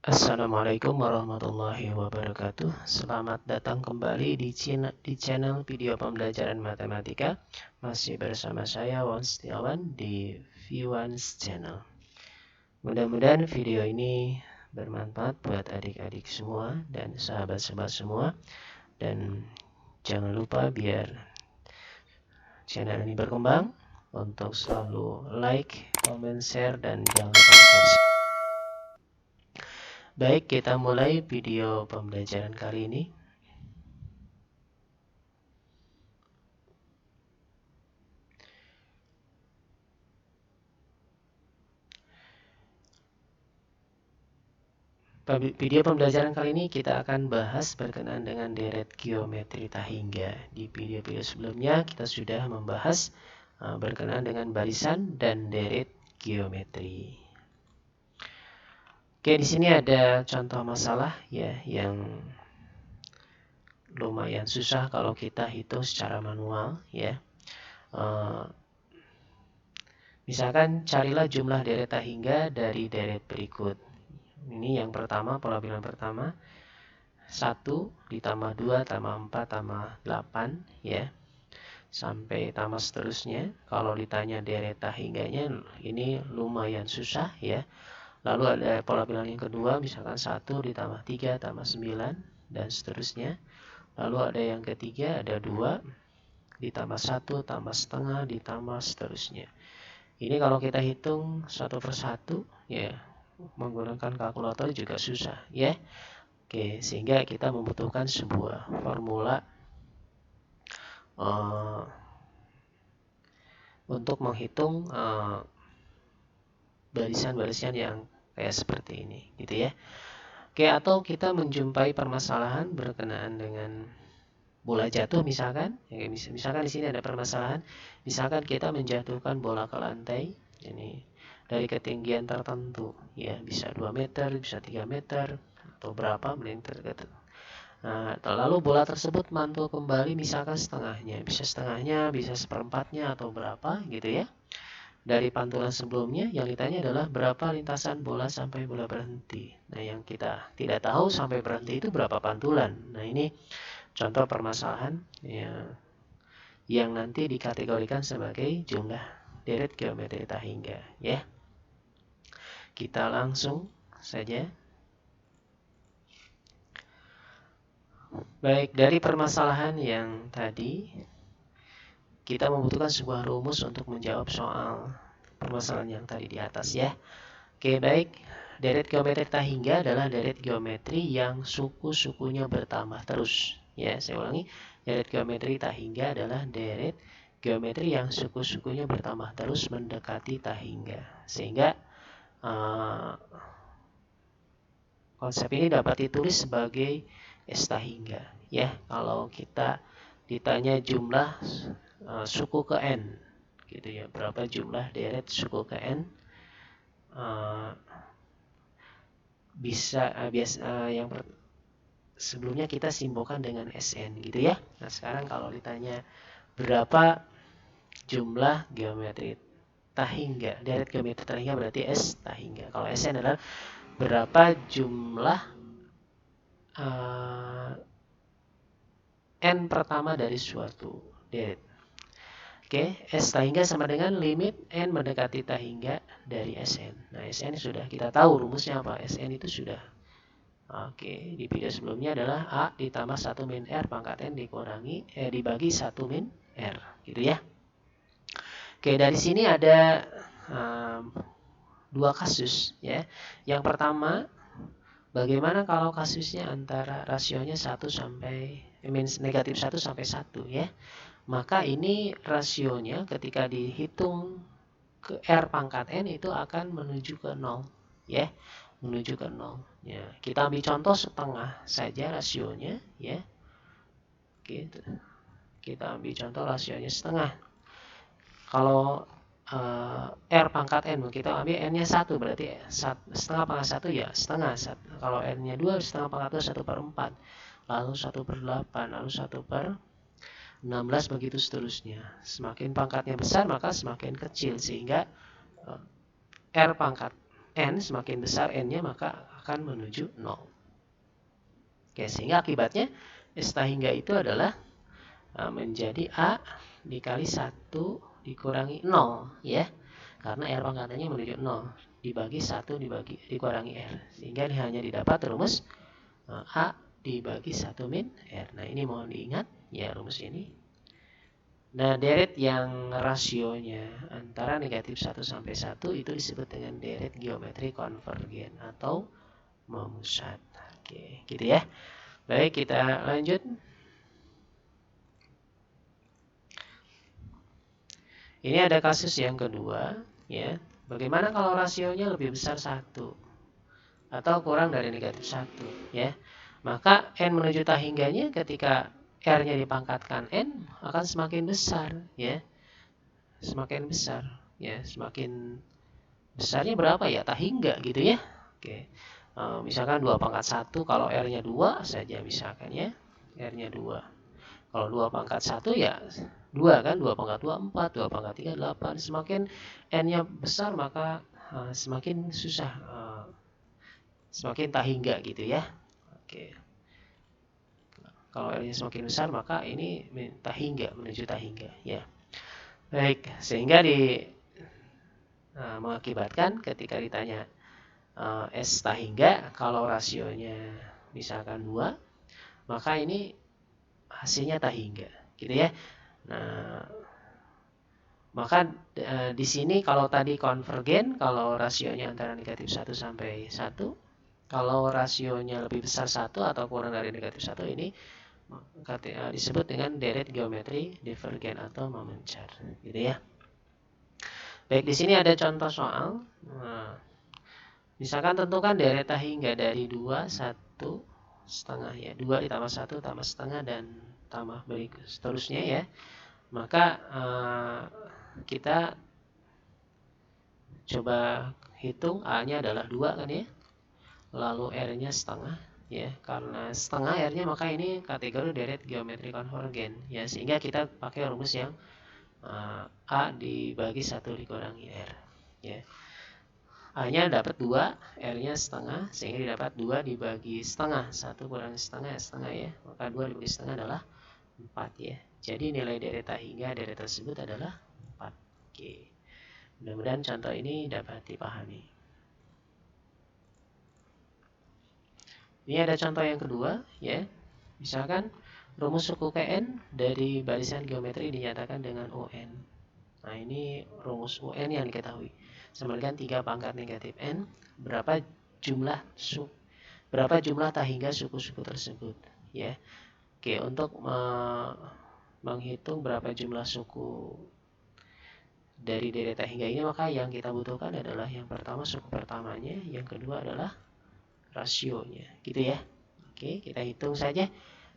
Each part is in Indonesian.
Assalamualaikum warahmatullahi wabarakatuh. Selamat datang kembali di channel video pembelajaran matematika. Masih bersama saya Wan Setiawan di V1's Channel. Mudah-mudahan video ini bermanfaat buat adik-adik semua dan sahabat-sahabat semua. Dan jangan lupa biar channel ini berkembang untuk selalu like, comment, share, dan jangan lupa subscribe. Baik, kita mulai video pembelajaran kali ini. Video pembelajaran kali ini kita akan bahas berkenaan dengan deret geometri tahingga. Di video-video sebelumnya kita sudah membahas berkenaan dengan barisan dan deret geometri. Oke, di sini ada contoh masalah ya yang lumayan susah kalau kita hitung secara manual ya. Misalkan carilah jumlah deret tahingga dari deret berikut. Ini yang pertama, pola bilangan pertama. 1 ditambah 2 tambah 4 tambah 8 ya. Sampai tambah seterusnya. Kalau ditanya deret tahingganya ini lumayan susah ya. Lalu ada pola bilangan yang kedua, misalkan 1 ditambah 3 tambah 9 dan seterusnya. Lalu ada yang ketiga, ada 2 ditambah 1 tambah setengah ditambah seterusnya. Ini kalau kita hitung satu persatu ya, menggunakan kalkulator juga susah ya. Oke, sehingga kita membutuhkan sebuah formula untuk menghitung barisan-barisan yang kayak seperti ini gitu ya. Oke, atau kita menjumpai permasalahan berkenaan dengan bola jatuh misalkan. Misalkan di sini ada permasalahan, misalkan kita menjatuhkan bola ke lantai ini dari ketinggian tertentu ya, bisa 2 meter, bisa 3 meter atau berapa meter gitu. Nah, lalu bola tersebut mantul kembali misalkan setengahnya, bisa seperempatnya atau berapa gitu ya. Dari pantulan sebelumnya yang ditanya adalah berapa lintasan bola sampai bola berhenti. Nah, yang kita tidak tahu sampai berhenti itu berapa pantulan. Nah, ini contoh permasalahan ya, yang nanti dikategorikan sebagai jumlah deret geometri tahingga ya. Kita langsung saja. Baik, dari permasalahan yang tadi kita membutuhkan sebuah rumus untuk menjawab soal permasalahan yang tadi di atas ya. Oke, baik. Deret geometri tahingga adalah deret geometri yang suku-sukunya bertambah terus. Ya, saya ulangi. Deret geometri tahingga adalah deret geometri yang suku-sukunya bertambah terus mendekati tahingga. Sehingga konsep ini dapat ditulis sebagai S tahingga. Ya, kalau kita ditanya jumlah suku ke N gitu ya, berapa jumlah deret suku ke N, yang sebelumnya kita simbolkan dengan SN gitu ya. Nah, sekarang kalau ditanya berapa jumlah geometri tahingga, deret geometri tahingga berarti S tahingga. Kalau SN adalah berapa jumlah N pertama dari suatu deret. Oke, S tahingga sama dengan limit N mendekati tahingga dari Sn. Nah, Sn sudah kita tahu rumusnya apa. Sn itu sudah. Oke, di video sebelumnya adalah A ditambah 1 min R pangkat N dibagi 1 min R. Gitu ya. Oke, dari sini ada dua kasus ya. Yang pertama, bagaimana kalau kasusnya antara rasionya 1 sampai negatif 1 sampai 1 ya. Maka ini rasionya ketika dihitung ke R pangkat N itu akan menuju ke 0 ya, menuju ke 0 ya. Kita ambil contoh setengah saja rasionya ya. Gitu. Kita ambil contoh rasionya setengah. Kalau R pangkat N kita ambil N-nya 1 berarti setengah pangkat 1 ya setengah. Kalau N-nya 2 setengah pangkat 2 1/4, lalu 1/8, lalu 1/16 begitu seterusnya. Semakin pangkatnya besar maka semakin kecil, sehingga R pangkat n, semakin besar n-nya maka akan menuju 0. Oke, sehingga akibatnya S tahingga itu adalah menjadi A dikali 1 dikurangi 0 ya. Karena R pangkatannya menuju 0 dibagi 1 dikurangi R. Sehingga hanya didapat rumus A dibagi 1 min R. Nah, ini mohon diingat ya rumus ini. Nah, deret yang rasionya antara negatif 1 sampai 1 itu disebut dengan deret geometri konvergen atau memusat. Oke, gitu ya. Baik, kita lanjut. Ini ada kasus yang kedua, ya. Bagaimana kalau rasionya lebih besar 1 atau kurang dari negatif 1, ya. Maka n menuju tahingganya ketika R-nya dipangkatkan n akan semakin besar, ya. Semakin besar, ya. Semakin besarnya berapa ya? Tahingga gitu ya. Oke. Misalkan 2 pangkat 1 kalau R-nya 2 saja misalkan ya. R-nya 2. Kalau 2 pangkat 1 ya 2 kan, 2 pangkat 2 4, 2 pangkat 3 8. Semakin n-nya besar maka semakin susah, semakin tahingga gitu ya. Oke. Kalau R-nya semakin besar maka ini tahingga, menuju tahingga ya. Baik, sehingga mengakibatkan ketika ditanya S tahingga kalau rasionya misalkan 2, maka ini hasilnya tahingga gitu ya. Nah, maka di sini kalau tadi konvergen, kalau rasionya antara negatif 1 sampai 1, kalau rasionya lebih besar 1 atau kurang dari negatif 1, ini disebut dengan deret geometri divergen atau memancar gitu ya. Baik, di sini ada contoh soal. Nah, misalkan tentukan deret tahingga dari 2, 1 setengah ya. 2 ditambah 1 tambah setengah dan tambah berikut seterusnya ya. Maka kita coba hitung A-nya adalah 2 kan ya. Lalu R-nya setengah ya. Karena setengah R-nya maka ini kategori deret geometri konvergen ya. Sehingga kita pakai rumus yang A dibagi 1 dikurangi R ya. A-nya dapat 2, R-nya setengah, sehingga didapat 2 dibagi setengah. 1 kurangi setengah ya setengah ya. Maka 2 dibagi setengah adalah 4 ya. Jadi nilai deret tahingga deret tersebut adalah 4. Oke. Mudah-mudahan contoh ini dapat dipahami. Ini ada contoh yang kedua ya. Misalkan rumus suku Kn dari barisan geometri dinyatakan dengan UN. Nah, ini rumus UN yang diketahui. Samakan 3 pangkat negatif n berapa jumlah tahingga suku-suku tersebut ya. Oke, untuk menghitung berapa jumlah suku dari deret tahingga ini, maka yang kita butuhkan adalah yang pertama suku pertamanya, yang kedua adalah rasionya gitu ya. Oke, kita hitung saja.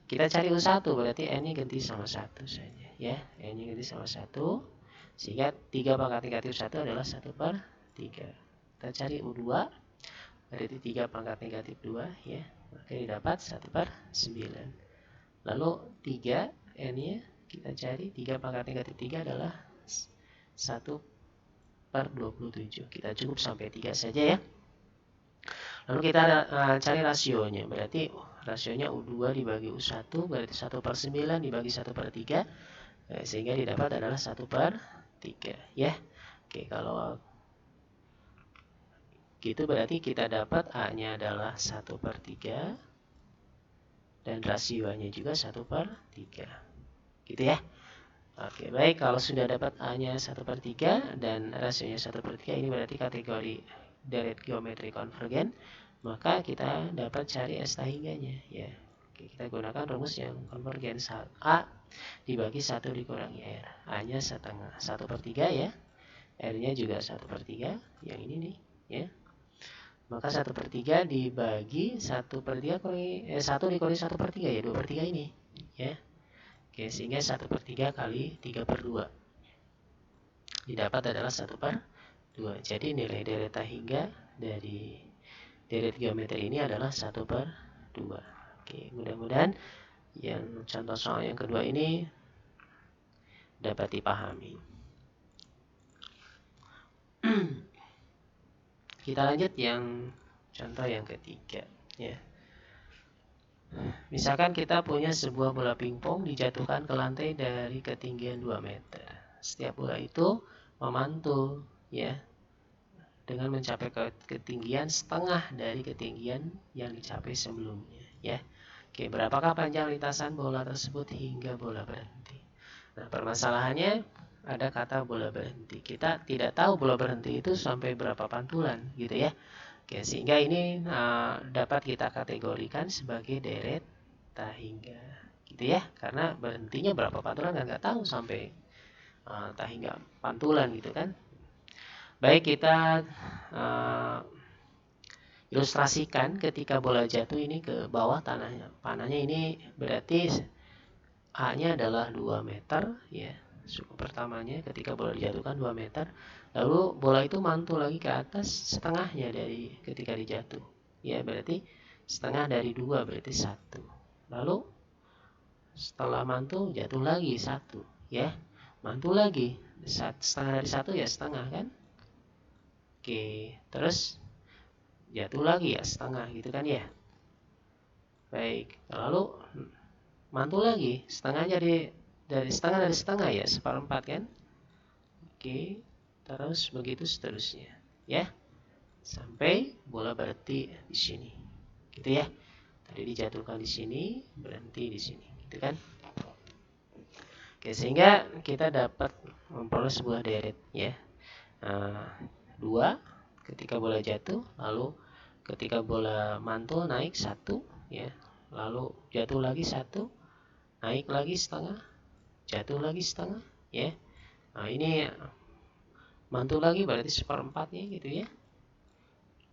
Kita cari U1 berarti n-nya ganti sama 1 saja ya. N-nya ganti sama 1. Sehingga 3 pangkat negatif 1 adalah 1/3. Kita cari U2 berarti 3 pangkat negatif 2 ya. Maka didapat 1/9. Lalu 3 N-nya kita cari 3 pangkat negatif 3 adalah 1/27. Kita cukup sampai 3 saja ya. Lalu kita cari rasionya. Berarti rasionya U2 dibagi U1 berarti 1/9 dibagi 1/3. Sehingga didapat adalah 1/3 ya. Oke, kalau gitu berarti kita dapat A-nya adalah 1/3 dan rasionya juga 1/3 gitu ya. Oke, baik, kalau sudah dapat A-nya 1/3 dan rasionya 1/3, ini berarti kategori deret geometri konvergen. Maka kita dapat cari S tahingganya ya. Oke, kita gunakan rumus yang konvergen. A dibagi 1 dikurangi R. A-nya setengah 1/3 ya. R-nya juga 1/3. Yang ini nih ya. Maka 1/3 dibagi 1/3 kurangi 1 dikurangi 1/3 ya, 2/3 ini ya. Oke, sehingga 1/3 kali 3/2 didapat adalah 1/2. Jadi nilai deret tahingga dari deret geometri ini adalah 1/2. Oke, mudah-mudahan yang contoh soal yang kedua ini dapat dipahami. Kita lanjut yang contoh yang ketiga ya. Misalkan kita punya sebuah bola pingpong dijatuhkan ke lantai dari ketinggian 2 meter. Setiap bola itu memantul ya dengan mencapai ketinggian setengah dari ketinggian yang dicapai sebelumnya ya. Oke, berapakah panjang lintasan bola tersebut hingga bola berhenti? Nah, permasalahannya ada kata bola berhenti. Kita tidak tahu bola berhenti itu sampai berapa pantulan gitu ya. Oke, sehingga ini dapat kita kategorikan sebagai deret tak hingga gitu ya, karena berhentinya berapa pantulan kan nggak tahu sampai tak hingga pantulan gitu kan. Baik, kita ilustrasikan ketika bola jatuh ini ke bawah tanahnya. Panahnya ini berarti A-nya adalah 2 meter ya. Suku pertamanya ketika bola dijatuhkan 2 meter. Lalu bola itu mantul lagi ke atas setengahnya dari ketika dijatuh. Ya, berarti setengah dari 2 berarti 1. Lalu setelah mantul jatuh lagi 1 ya. Mantul lagi setengah dari 1 ya setengah kan. Oke, terus jatuh lagi ya setengah gitu kan ya. Baik, lalu mantul lagi setengahnya dari setengah ya seperempat kan. Oke, terus begitu seterusnya ya sampai bola berhenti di sini gitu ya. Tadi dijatuhkan di sini, berhenti di sini gitu kan. Oke, sehingga kita dapat memperoleh sebuah deret ya. 2 ketika bola jatuh, lalu ketika bola mantul naik 1 ya, lalu jatuh lagi 1, naik lagi setengah, jatuh lagi setengah ya. Nah, ini mantul lagi berarti seperempatnya gitu ya,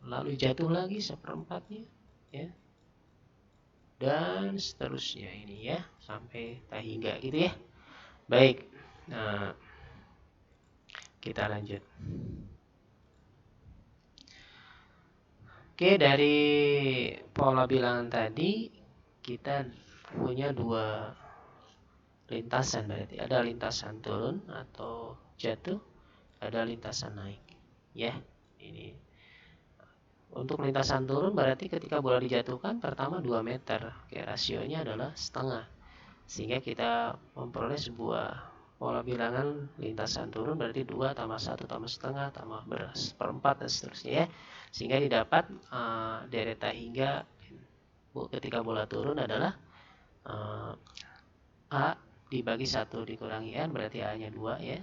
lalu jatuh lagi seperempatnya ya, dan seterusnya ini ya sampai tak hingga gitu ya. Baik, nah, kita lanjut. Oke, dari pola bilangan tadi kita punya 2 lintasan, berarti ada lintasan turun atau jatuh, ada lintasan naik ya. Ini untuk lintasan turun berarti ketika bola dijatuhkan pertama 2 meter. Oke, rasionya adalah setengah, sehingga kita memperoleh sebuah pola bilangan lintasan turun berarti 2 tambah 1 tambah setengah tambah seperempat dan seterusnya ya. Sehingga didapat deret tak hingga ketika bola turun adalah A dibagi 1 dikurangi R berarti A-nya 2 ya.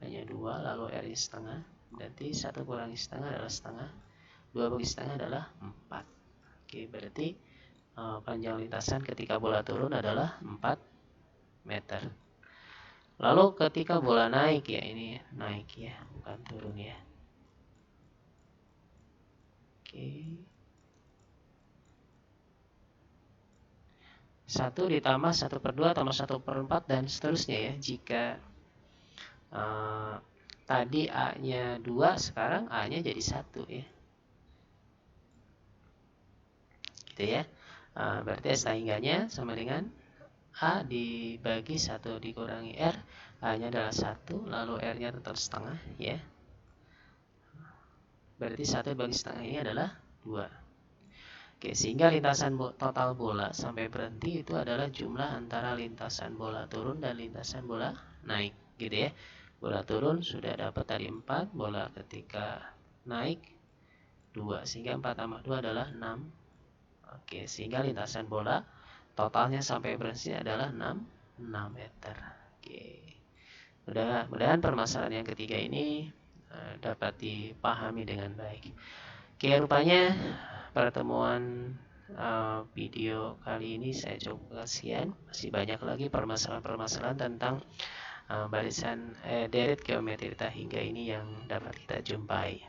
A-nya 2 lalu R-nya setengah. Berarti 1 kurangi setengah adalah setengah. 2 bagi setengah adalah 4. Oke, berarti panjang lintasan ketika bola turun adalah 4 meter. Lalu ketika bola naik ya, ini naik ya, bukan turun ya. Oke. 1 ditambah 1/2 tambah 1/4 dan seterusnya ya. Jika tadi A-nya 2, sekarang A-nya jadi 1 ya. Gitu ya. Berarti S hingganya sama dengan A dibagi 1 dikurangi R. A-nya adalah 1, lalu R-nya tetap setengah ya. Berarti 1 bagi setengah ini adalah 2. Oke, sehingga lintasan total bola sampai berhenti itu adalah jumlah antara lintasan bola turun dan lintasan bola naik gitu ya. Bola turun sudah dapat tadi 4, bola ketika naik 2, sehingga 4 tambah 2 adalah 6. Oke, sehingga lintasan bola totalnya sampai berhenti adalah 6 meter. Oke. Mudah-mudahan permasalahan yang ketiga ini dapat dipahami dengan baik. Oke, rupanya pertemuan video kali ini saya coba sekian. Masih banyak lagi permasalahan-permasalahan tentang barisan deret geometri tak hingga ini yang dapat kita jumpai.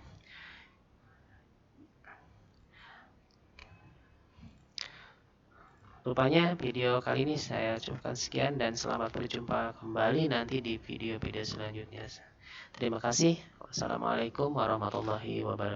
Rupanya video kali ini saya cukupkan sekian dan selamat berjumpa kembali nanti di video-video selanjutnya. Terima kasih. Wassalamualaikum warahmatullahi wabarakatuh.